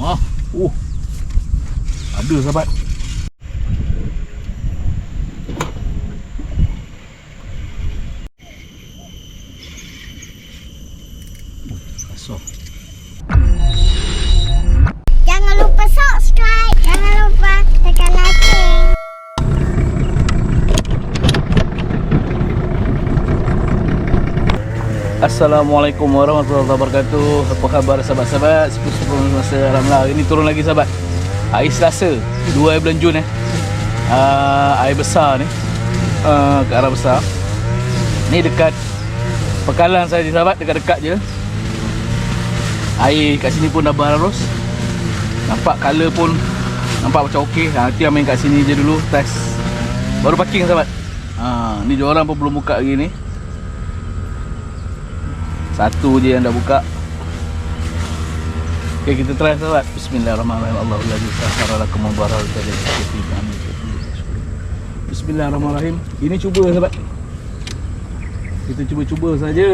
Wah, ada sahabat. Kasar. Jangan lupa subscribe. Jangan lupa tekan like. Assalamualaikum warahmatullahi wabarakatuh. Apa khabar sahabat-sahabat? Seperti masa Alhamdulillah. Ini turun lagi sahabat. Hari Selasa 2 bulan Jun air besar ni ke arah besar. Ni dekat Pekalan saja sahabat, dekat-dekat je. Air kat sini pun dah berarus. Nampak color pun nampak macam okey. Nanti main kat sini je dulu test. Baru parking sahabat. Ni diorang pun belum buka lagi ni. Satu je yang dah buka. Okay, kita try sahabat. Bismillahirrahmanirrahim. Allahumma salli lakum wa barakatuh. Bismillahirrahmanirrahim. Ini cuba sahabat. Kita cuba-cuba saja.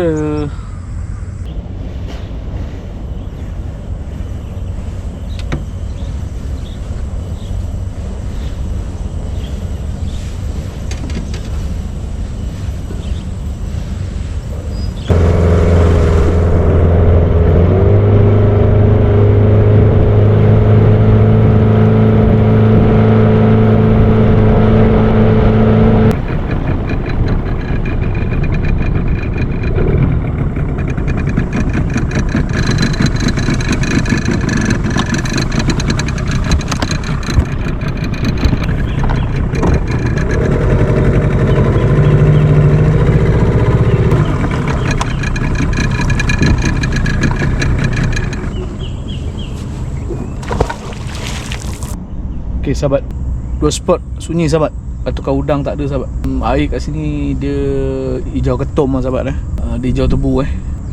Okay sahabat, 2 spot sunyi sahabat. Patukan udang tak ada sahabat. Air kat sini dia hijau ketum lah sahabat. Dia hijau tebu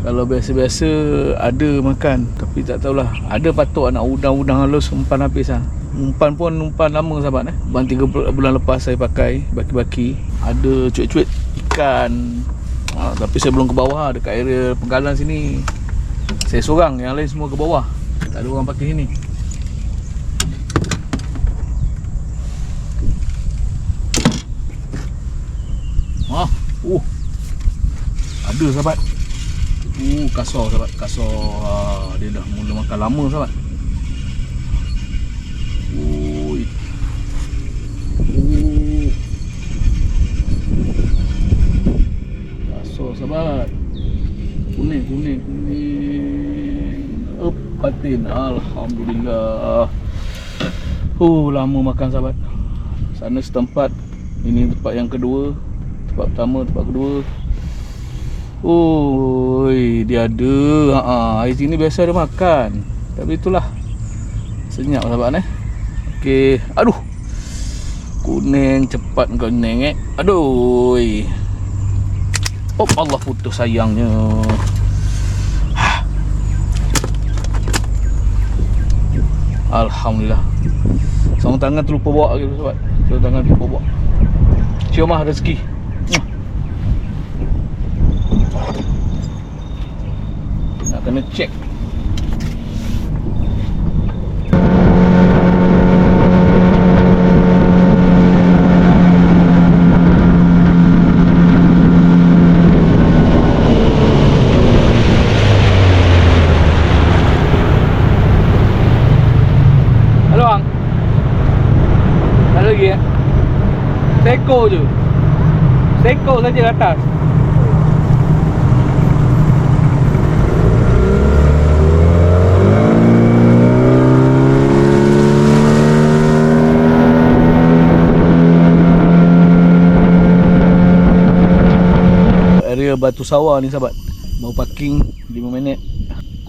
Kalau biasa-biasa ada makan, tapi tak tahulah. Ada patok nak udang-udang halus umpan habis Umpan pun umpan lama sahabat Umpan 3 bulan lepas saya pakai baki-baki. Ada cuit-cuit ikan. Tapi saya belum ke bawah. Dekat area Pekalan sini saya seorang, yang lain semua ke bawah. Tak ada orang pakai sini. Ada sahabat. Kasar sahabat, kasar. Dia dah mula makan lama sahabat. Kasar sahabat. Kuning. Patin. Alhamdulillah. Lama makan sahabat. Sana setempat. Ini tempat yang kedua. Tempat pertama, tempat kedua. Dia ada. Air sini biasa ada makan. Tapi itulah, senyap sahabat Okey. Aduh, kuning cepat kau kuning Aduh. Allah putus sayangnya. Alhamdulillah. Sarung tangan terlupa bawa gitu sahabat. Sarung tangan terlupa bawa. Ciumah rezeki. Nak kena cek. Halo Ang. Ada lagi Seko je. Seko saja atas. Area Batu Sawah ni sahabat. Baru parking 5 minit.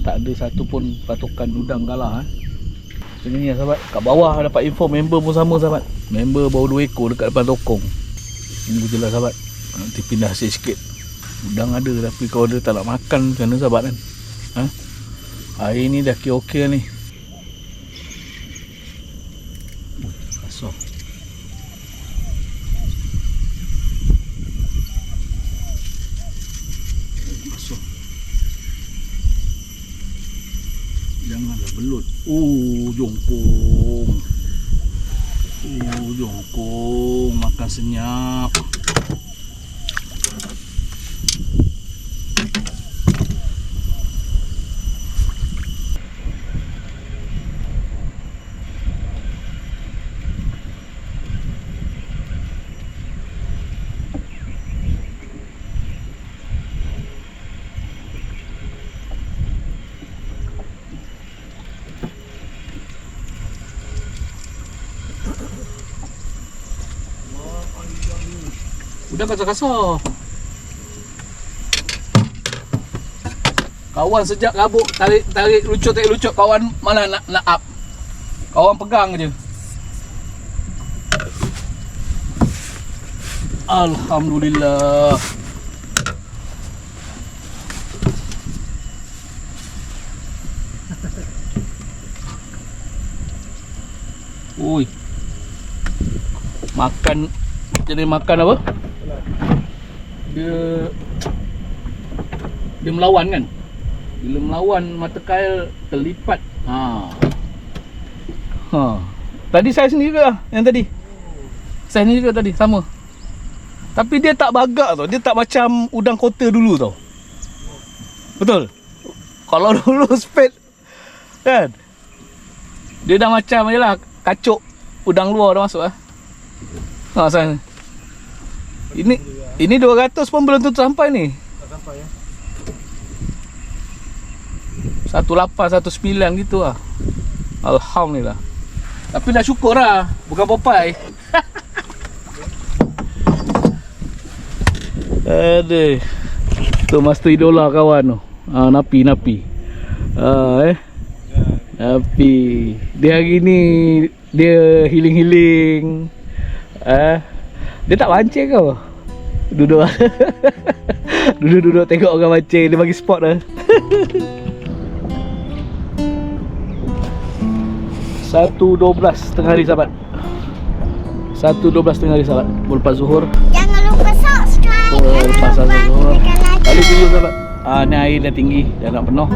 Tak ada satu pun patokan udang galah Macam ni sahabat. Kat bawah dapat info member pun sama sahabat. Member baru 2 ekor dekat depan tokong. Tunggu je lah sahabat. Nanti pindah sikit. Udang ada, tapi kalau dia tak nak makan macam mana sahabat Air ni dah okey ni. Kasar. Janganlah belut. Jongkong. Jongkong makan senyap. Udah kasar-kasar. Kawan sejak kabuk tarik lucut, kawan mana nak up. Kawan pegang je. Alhamdulillah. Ui. Makan jadi makan apa? Dia melawan kan. Bila melawan mata kail terlipat. Tadi saya sendiri juga yang tadi. Saya sendiri juga tadi sama. Tapi dia tak bagak tau. Dia tak macam udang kota dulu tau. Betul. Kalau dulu spade kan. Dia dah macam je lah kacuk udang luar dah masuk lah. Saya. Ini 200 pun belum tentu sampai ni. Tak sampai ya. 18, 19 gitu lah. Alhamdulillah. Tapi dah syukur lah. Bukan Popeye. Aduh. Tu master idola kawan tu. Napi. Napi. Dia hari ni dia healing. Dia tak pancing kau. Duduk Duduk tengok orang mancing. Dia bagi spot lah. 1:12 tengah hari sahabat. 1:12 tengah hari sahabat. Lepas zuhur. Jangan lupa subscribe. Lepas Jangan lupa zuhur. tekan like. Balik dulu sahabat. Ni air dah tinggi. Dah nak penuh.